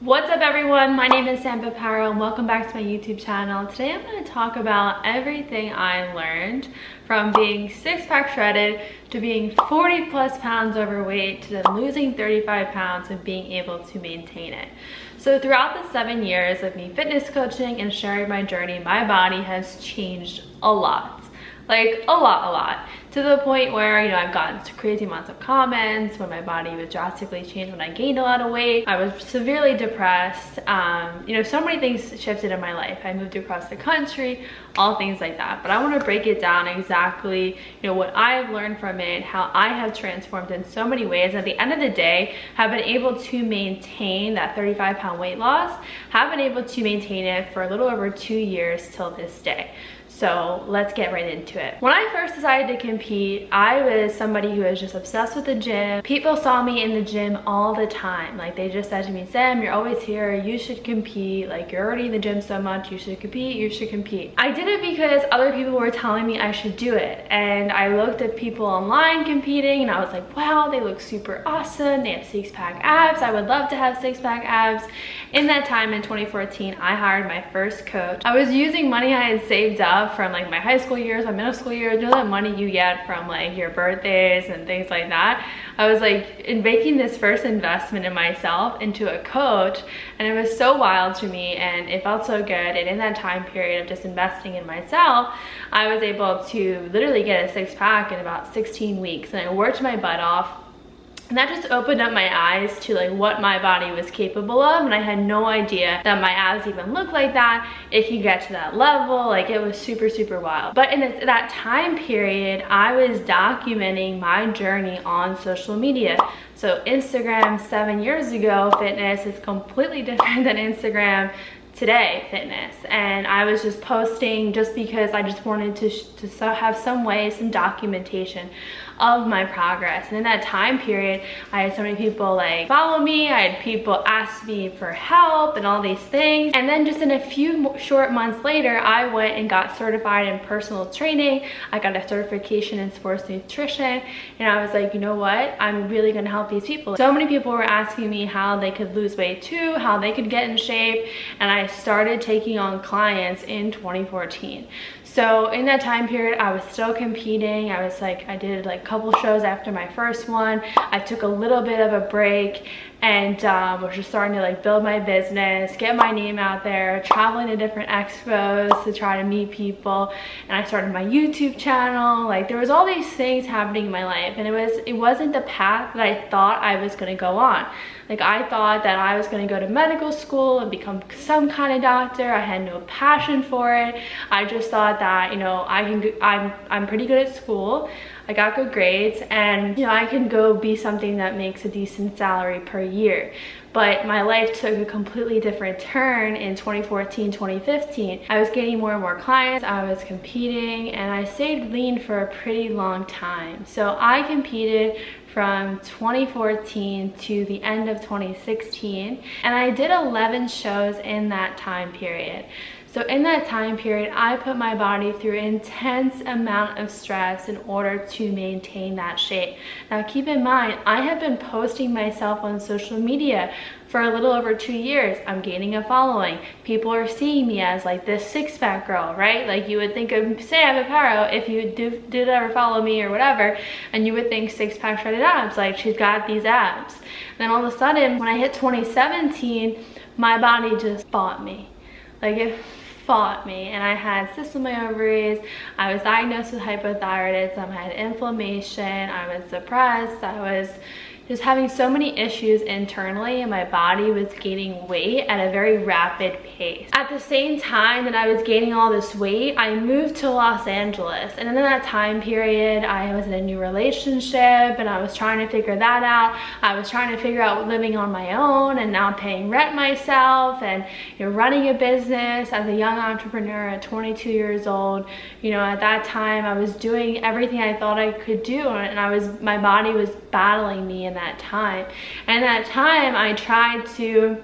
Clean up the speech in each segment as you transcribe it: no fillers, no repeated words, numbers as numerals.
What's up everyone, my name is Sam Paparo and welcome back to my YouTube channel. Today I'm going to talk about everything I learned from being six-pack shredded to being 40 plus pounds overweight to then losing 35 pounds and being able to maintain it. So throughout the 7 years of me fitness coaching and sharing my journey, my body has changed a lot. Like a lot, to the point where, I've gotten crazy amounts of comments when my body was drastically changed, when I gained a lot of weight. I was severely depressed. So many things shifted in my life. I moved across the country, all things like that. But I want to break it down exactly, what I've learned from it, how I have transformed in so many ways. At the end of the day, have been able to maintain that 35-pound weight loss, have been able to maintain it for a little over 2 years till this day. So let's get right into it. When I first decided to compete, I was somebody who was just obsessed with the gym. People saw me in the gym all the time. Like they just said to me, Sam, you're always here, you should compete. Like you're already in the gym so much, you should compete, you should compete. I did it because other people were telling me I should do it. And I looked at people online competing and I was like, wow, they look super awesome. They have six-pack abs. I would love to have six-pack abs. In that time in 2014, I hired my first coach. I was using money I had saved up from like my high school years, my middle school years, that money you get from like your birthdays and things like that. I was like making this first investment in myself into a coach, and it was so wild to me and it felt so good. And in that time period of just investing in myself, I was able to literally get a six-pack in about 16 weeks, and I worked my butt off. And that just opened up my eyes to like what my body was capable of, and I had no idea that my abs even looked like that. It could get to that level. Like it was super wild. But in that time period, I was documenting my journey on social media. So Instagram 7 years ago, fitness is completely different than Instagram today, fitness. And I was just posting just because I just wanted to have some way, some documentation of my progress. And in that time period, I had so many people like follow me, I had people ask me for help and all these things. And then just in a few short months later, I went and got certified in personal training. I got a certification in sports nutrition, and I was like, you know what, I'm really gonna help these people. So many people were asking me how they could lose weight too, how they could get in shape, and I started taking on clients in 2014. So in that time period, I was still competing. I did like a couple shows after my first one. I took a little bit of a break and was just starting to like build my business, get my name out there, traveling to different expos to try to meet people. And I started my YouTube channel. Like there was all these things happening in my life, and it wasn't the path that I thought I was going to go on. Like I thought that I was going to go to medical school and become some kind of doctor. I had no passion for it. I just thought that, I'm pretty good at school. I got good grades, and I can go be something that makes a decent salary per year. But my life took a completely different turn in 2014, 2015. I was getting more and more clients, I was competing, and I stayed lean for a pretty long time. So I competed from 2014 to the end of 2016, and I did 11 shows in that time period. So in that time period, I put my body through an intense amount of stress in order to maintain that shape. Now keep in mind, I have been posting myself on social media for a little over 2 years. I'm gaining a following. People are seeing me as like this six-pack girl, right? Like you would think of Sam Paparo if you did ever follow me or whatever, and you would think six-pack shredded abs, like she's got these abs. And then all of a sudden, when I hit 2017, my body just fought me. Like it fought me, and I had cysts in my ovaries. I was diagnosed with hypothyroidism. I had inflammation. I was depressed. I was just having so many issues internally, and my body was gaining weight at a very rapid pace. At the same time that I was gaining all this weight, I moved to Los Angeles, and in that time period I was in a new relationship and I was trying to figure that out. I was trying to figure out living on my own and now paying rent myself and running a business as a young entrepreneur at 22 years old. At that time I was doing everything I thought I could do, and my body was battling me in that time. And at that time I tried to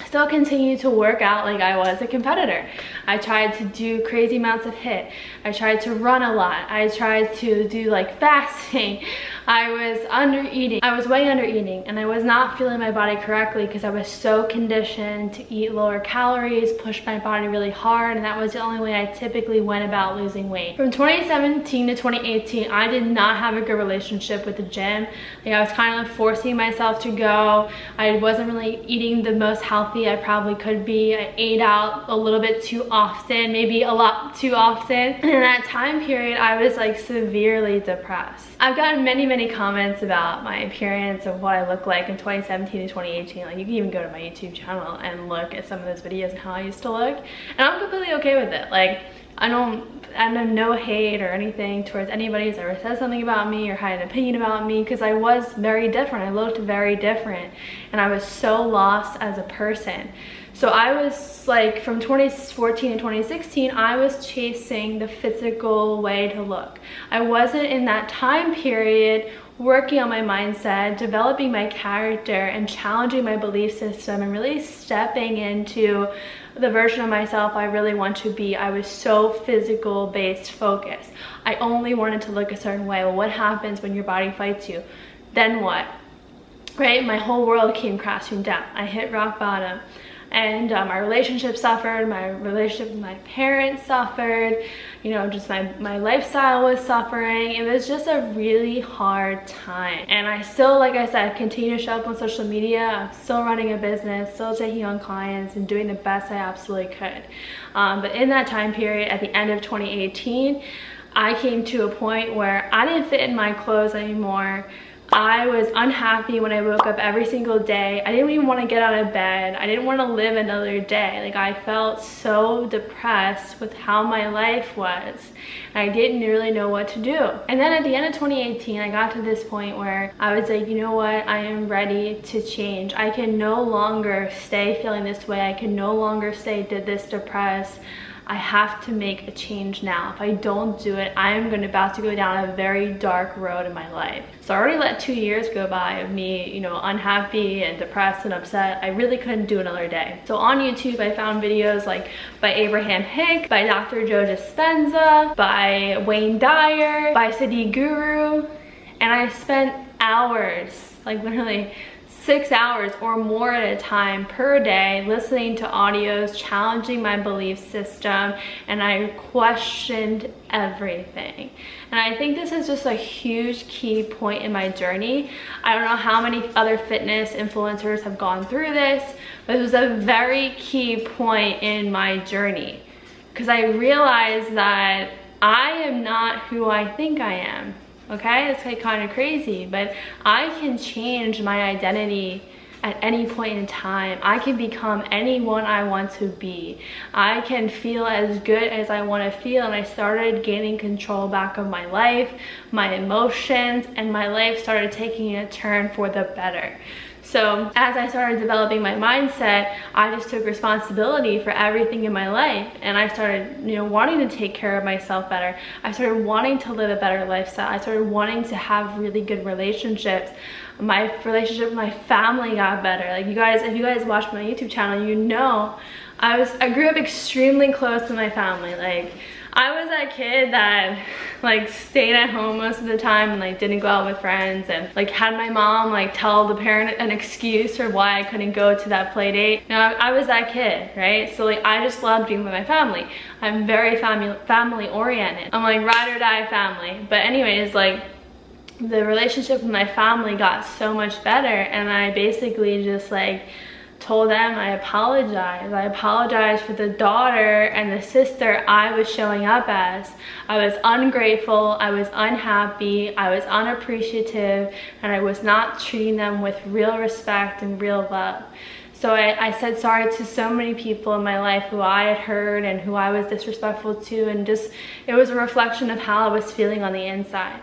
still continue to work out like I was a competitor. I tried to do crazy amounts of HIIT. I tried to run a lot. I tried to do like fasting. I was under eating. I was way under eating, and I was not feeling my body correctly because I was so conditioned to eat lower calories, push my body really hard, and that was the only way I typically went about losing weight. From 2017 to 2018, I did not have a good relationship with the gym. Like, I was kind of forcing myself to go. I wasn't really eating the most healthy I probably could be. I ate out a little bit too often, maybe a lot too often. And in that time period, I was like severely depressed. I've gotten many comments about my appearance of what I look like in 2017 to 2018. Like, you can even go to my YouTube channel and look at some of those videos and how I used to look. And I'm completely okay with it. Like, I have no hate or anything towards anybody who's ever said something about me or had an opinion about me, because I was very different. I looked very different, and I was so lost as a person. So I was like, from 2014 to 2016, I was chasing the physical way to look. I wasn't in that time period working on my mindset, developing my character, and challenging my belief system, and really stepping into the version of myself I really want to be. I was so physical based focused. I only wanted to look a certain way. Well, what happens when your body fights you? Then what? Right? My whole world came crashing down. I hit rock bottom. And my relationship suffered, my relationship with my parents suffered, you know, just my lifestyle was suffering. It was just a really hard time. And I still, like I said, continue to show up on social media. I'm still running a business, still taking on clients, and doing the best I absolutely could. But in that time period, at the end of 2018, I came to a point where I didn't fit in my clothes anymore. I was unhappy when I woke up every single day. I didn't even want to get out of bed. I didn't want to live another day. Like, I felt so depressed with how my life was. I didn't really know what to do. And then at the end of 2018, I got to this point where I was like, you know what? I am ready to change. I can no longer stay feeling this way. I can no longer stay this depressed. I have to make a change now. If I don't do it, I am about to go down a very dark road in my life. So I already let 2 years go by of me, you know, unhappy and depressed and upset. I really couldn't do another day. So on YouTube, I found videos like by Abraham Hicks, by Dr. Joe Dispenza, by Wayne Dyer, by Siddhi Guru, and I spent hours, like literally 6 hours or more at a time per day listening to audios, challenging my belief system, and I questioned everything. And I think this is just a huge key point in my journey. I don't know how many other fitness influencers have gone through this, but it was a very key point in my journey, because I realized that I am not who I think I am. Okay, it's like kind of crazy, but I can change my identity at any point in time. I can become anyone I want to be. I can feel as good as I want to feel, and I started gaining control back of my life, my emotions, and my life started taking a turn for the better. So as I started developing my mindset, I just took responsibility for everything in my life, and I started, you know, wanting to take care of myself better. I started wanting to live a better lifestyle. I started wanting to have really good relationships. My relationship with my family got better. Like, you guys, if you guys watch my YouTube channel, you know I grew up extremely close to my family. Like, I was that kid that like stayed at home most of the time and like didn't go out with friends, and like had my mom like tell the parent an excuse for why I couldn't go to that play date. You know, I was that kid, right? So like, I just loved being with my family. I'm very family oriented. I'm like ride or die family. But anyways, like, the relationship with my family got so much better, and I basically just like told them I apologized. I apologized for the daughter and the sister I was showing up as. I was ungrateful, I was unhappy, I was unappreciative, and I was not treating them with real respect and real love. So I said sorry to so many people in my life who I had hurt and who I was disrespectful to, and just, it was a reflection of how I was feeling on the inside.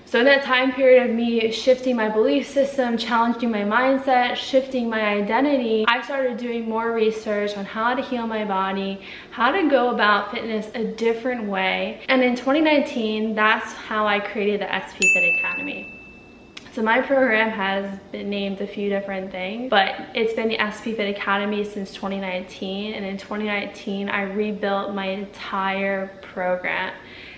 So in that time period of me shifting my belief system, challenging my mindset, shifting my identity, I started doing more research on how to heal my body, how to go about fitness a different way. And in 2019, that's how I created the SP Fit Academy. So my program has been named a few different things, but it's been the SP Fit Academy since 2019. And in 2019, I rebuilt my entire program.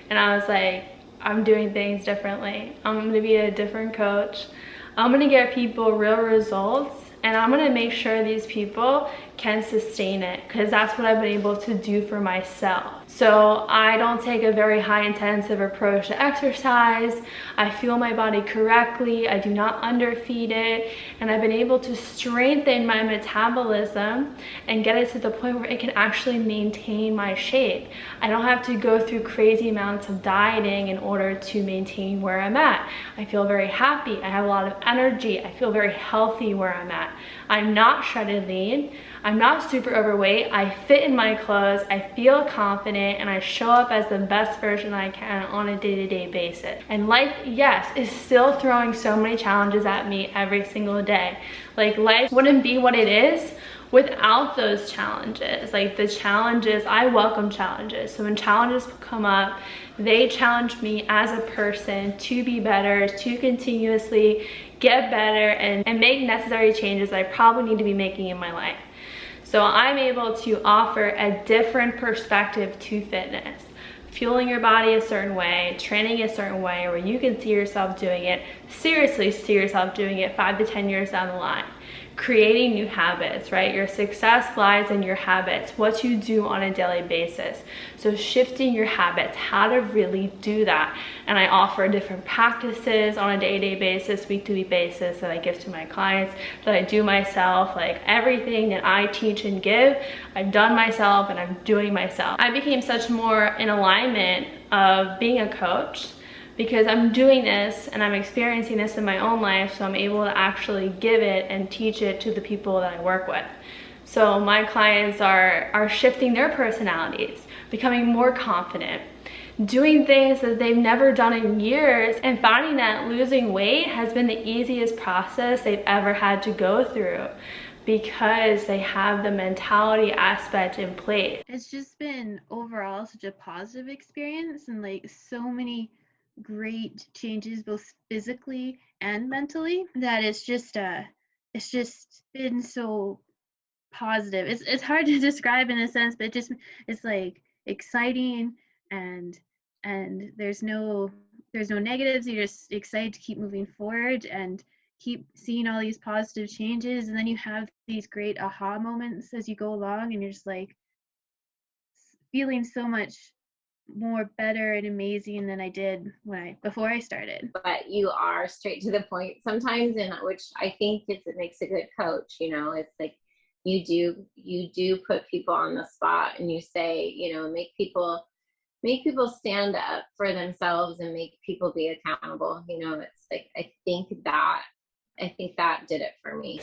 And I was like, I'm doing things differently. I'm going to be a different coach. I'm going to get people real results, and I'm going to make sure these people can sustain it, because that's what I've been able to do for myself. So I don't take a very high intensive approach to exercise. I fuel my body correctly. I do not underfeed it. And I've been able to strengthen my metabolism and get it to the point where it can actually maintain my shape. I don't have to go through crazy amounts of dieting in order to maintain where I'm at. I feel very happy. I have a lot of energy. I feel very healthy where I'm at. I'm not shredded lean. I'm not super overweight. I fit in my clothes. I feel confident, and I show up as the best version I can on a day-to-day basis. And life, yes, is still throwing so many challenges at me every single day. Like, life wouldn't be what it is without those challenges. Like, the challenges, I welcome challenges. So when challenges come up, they challenge me as a person to be better, to continuously get better and make necessary changes that I probably need to be making in my life. So I'm able to offer a different perspective to fitness. Fueling your body a certain way, training a certain way where you can see yourself doing it, seriously see yourself doing it 5 to 10 years down the line. Creating new habits, right? Your success lies in your habits, what you do on a daily basis. So shifting your habits, how to really do that. And I offer different practices on a day-to-day basis, week-to-week basis that I give to my clients, that I do myself. Like, everything that I teach and give, I've done myself and I'm doing myself. I became such more in alignment of being a coach, because I'm doing this and I'm experiencing this in my own life, so I'm able to actually give it and teach it to the people that I work with. So my clients are shifting their personalities, becoming more confident, doing things that they've never done in years, and finding that losing weight has been the easiest process they've ever had to go through, because they have the mentality aspect in place. It's just been overall such a positive experience, and like so many great changes both physically and mentally, that it's just been so positive. It's hard to describe in a sense, but it's like exciting, and there's no negatives. You're just excited to keep moving forward and keep seeing all these positive changes, and then you have these great aha moments as you go along, and you're just like feeling so much more better and amazing than I did before I started. But you are straight to the point sometimes, and which I think it makes a good coach. You know, it's like you do put people on the spot, and you say, you know, make people stand up for themselves and make people be accountable. You know, it's like I think that did it for me.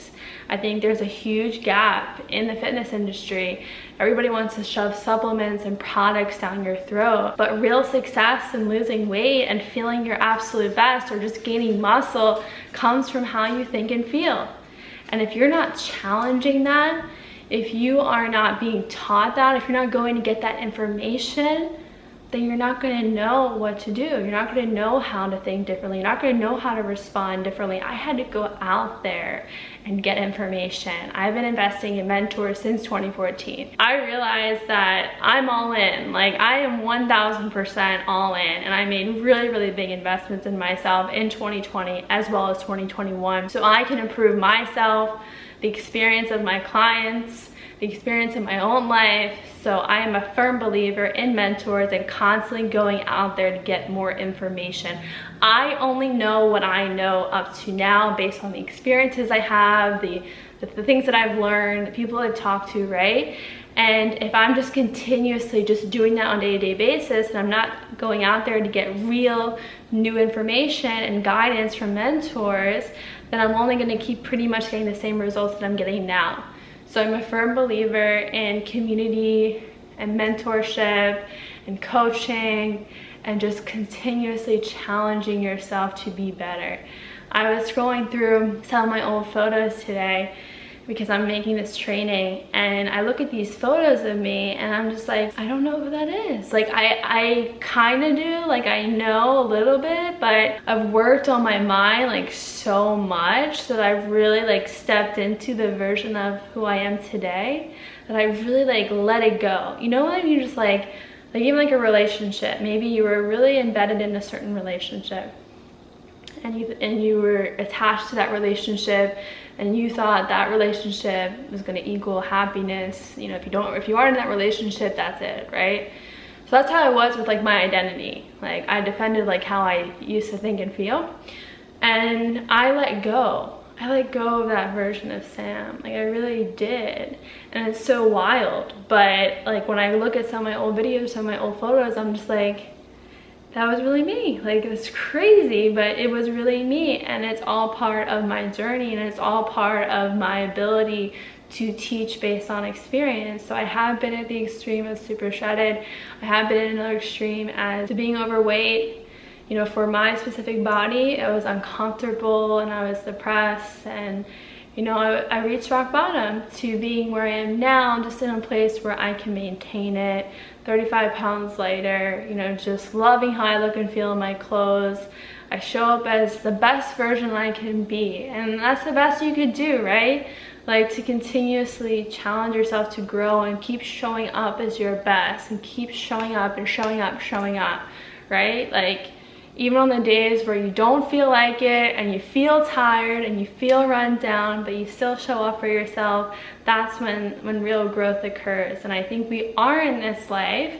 I think there's a huge gap in the fitness industry. Everybody wants to shove supplements and products down your throat, but real success in losing weight and feeling your absolute best, or just gaining muscle, comes from how you think and feel. And if you're not challenging that, if you are not being taught that, if you're not going to get that information, then you're not going to know what to do. You're not going to know how to think differently. You're not going to know how to respond differently. I had to go out there and get information. I've been investing in mentors since 2014. I realized that I'm all in. Like, I am 1000% all in, and I made really, really big investments in myself in 2020 as well as 2021, so I can improve myself, the experience of my clients, the experience in my own life. So I am a firm believer in mentors and constantly going out there to get more information. I only know what I know up to now based on the experiences I have, the things that I've learned, the people I've talked to, right? And if I'm just continuously just doing that on a day-to-day basis, and I'm not going out there to get real new information and guidance from mentors, then I'm only going to keep pretty much getting the same results that I'm getting now. So I'm a firm believer in community and mentorship and coaching, and just continuously challenging yourself to be better. I was scrolling through some of my old photos today because I'm making this training, and I look at these photos of me and I'm just like, I don't know who that is. Like, I kind of do, like I know a little bit, but I've worked on my mind like so much that I've really like stepped into the version of who I am today, that I really like let it go. You know when you just like Like even like a relationship, maybe you were really embedded in a certain relationship and you were attached to that relationship, and you thought that relationship was going to equal happiness. You know, if you aren't in that relationship, that's it, right? So that's how I was with like my identity. Like I defended like how I used to think and feel, and I let go of that version of Sam. Like I really did. And it's so wild, but like when I look at some of my old videos, some of my old photos, I'm just like, that was really me. Like it's crazy, but it was really me, and it's all part of my journey, and it's all part of my ability to teach based on experience. So I have been at the extreme of super shredded. I have been at another extreme as to being overweight. You know, for my specific body, it was uncomfortable and I was depressed, and you know, I reached rock bottom to being where I am now, just in a place where I can maintain it. 35 pounds later, you know, just loving how I look and feel in my clothes. I show up as the best version I can be, and that's the best you could do, right? Like to continuously challenge yourself to grow and keep showing up as your best, and keep showing up and showing up, right? Like even on the days where you don't feel like it and you feel tired and you feel run down, but you still show up for yourself, that's when real growth occurs. And I think we are in this life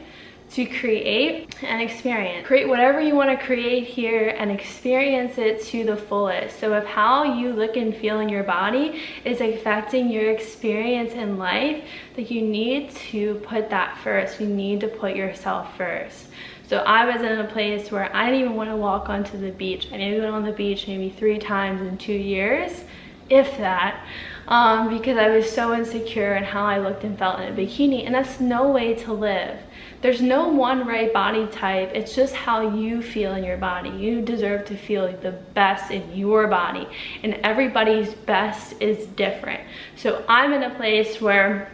to create and experience. Create whatever you want to create here and experience it to the fullest. So if how you look and feel in your body is affecting your experience in life, that you need to put that first. You need to put yourself first. So I was in a place where I didn't even want to walk onto the beach. I maybe went on the beach maybe 3 times in 2 years, if that, because I was so insecure in how I looked and felt in a bikini, and that's no way to live. There's no one right body type. It's just how you feel in your body. You deserve to feel the best in your body, and everybody's best is different. So I'm in a place where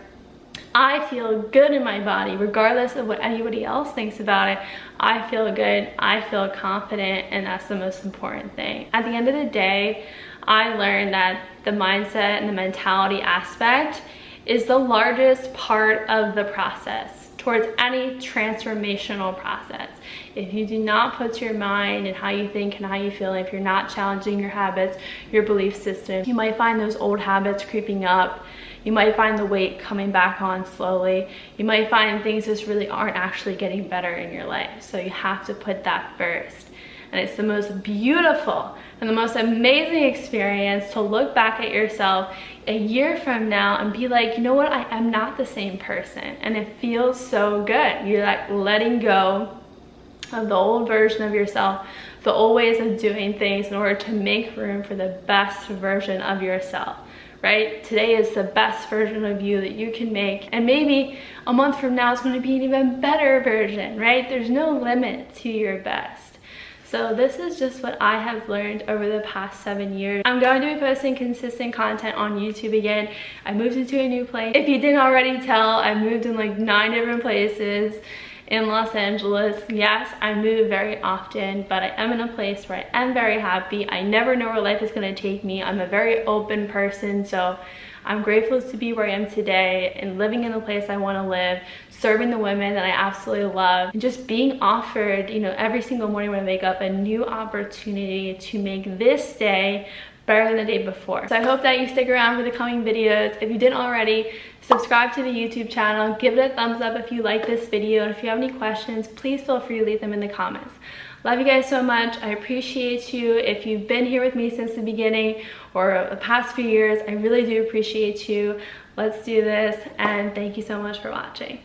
I feel good in my body, regardless of what anybody else thinks about it. I feel good, I feel confident, and that's the most important thing. At the end of the day, I learned that the mindset and the mentality aspect is the largest part of the process towards any transformational process. If you do not put your mind and how you think and how you feel, if you're not challenging your habits, your belief system, you might find those old habits creeping up. You might find the weight coming back on slowly. You might find things just really aren't actually getting better in your life. So you have to put that first. And it's the most beautiful and the most amazing experience to look back at yourself a year from now and be like, you know what, I am not the same person. And it feels so good. You're like letting go of the old version of yourself, the old ways of doing things, in order to make room for the best version of yourself. Right? Today is the best version of you that you can make, and maybe a month from now is going to be an even better version, right? There's no limit to your best. So this is just what I have learned over the past 7 years. I'm going to be posting consistent content on YouTube again. I moved into a new place. If you didn't already tell, I moved in like 9 different places in Los Angeles. Yes, I move very often, but I am in a place where I am very happy. I never know where life is going to take me. I'm a very open person, so I'm grateful to be where I am today and living in the place I want to live, serving the women that I absolutely love, and just being offered, you know, every single morning when I wake up, a new opportunity to make this day better than the day before. So I hope that you stick around for the coming videos. If you didn't already, subscribe to the YouTube channel, give it a thumbs up if you like this video, and if you have any questions, please feel free to leave them in the comments. Love you guys so much. I appreciate you. If you've been here with me since the beginning or the past few years, I really do appreciate you. Let's do this, and thank you so much for watching.